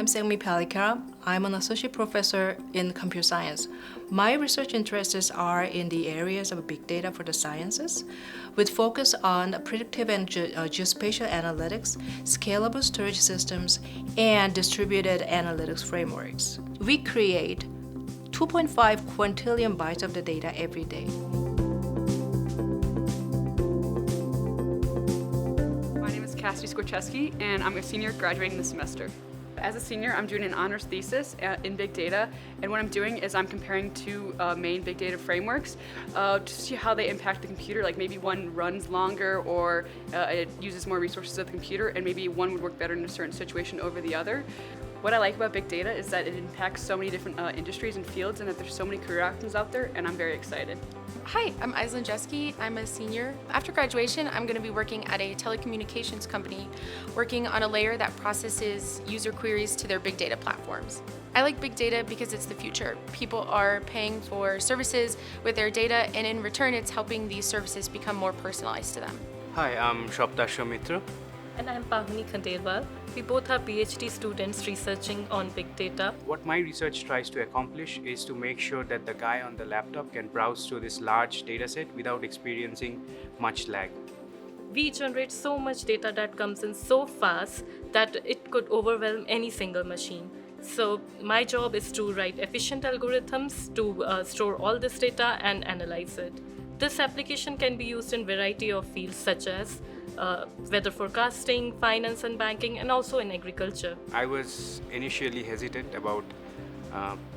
I'm Sangmi Palikara. I'm an associate professor in computer science. My research interests are in the areas of big data for the sciences, with focus on predictive and geospatial analytics, scalable storage systems, and distributed analytics frameworks. We create 2.5 quintillion bytes of the data every day. Cassidy Skorcheski, and I'm a senior graduating this semester. As a senior, I'm doing an honors thesis in big data, and what I'm doing is I'm comparing two main big data frameworks to see how they impact the computer, like maybe one runs longer or it uses more resources of the computer, and maybe one would work better in a certain situation over the other. What I like about big data is that it impacts so many different industries and fields, and that there's so many career options out there, and I'm very excited. Hi, I'm Aislinn Jeske. I'm a senior. After graduation, I'm going to be working at a telecommunications company, working on a layer that processes user queries to their big data platforms. I like big data because it's the future. People are paying for services with their data, and in return, it's helping these services become more personalized to them. Hi, I'm Shopta Mitra. And I'm Pahuni Khandelwal. We both are PhD students researching on big data. What my research tries to accomplish is to make sure that the guy on the laptop can browse through this large data set without experiencing much lag. We generate so much data that comes in so fast that it could overwhelm any single machine. So my job is to write efficient algorithms to store all this data and analyze it. This application can be used in a variety of fields such as weather forecasting, finance and banking, and also in agriculture. I was initially hesitant about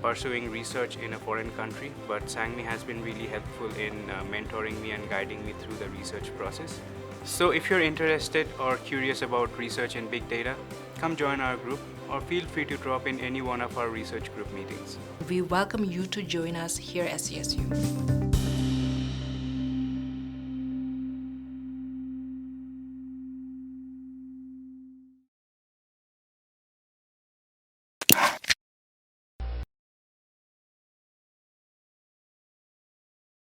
pursuing research in a foreign country, but Sangmi has been really helpful in mentoring me and guiding me through the research process. So if you're interested or curious about research in big data, come join our group or feel free to drop in any one of our research group meetings. We welcome you to join us here at CSU.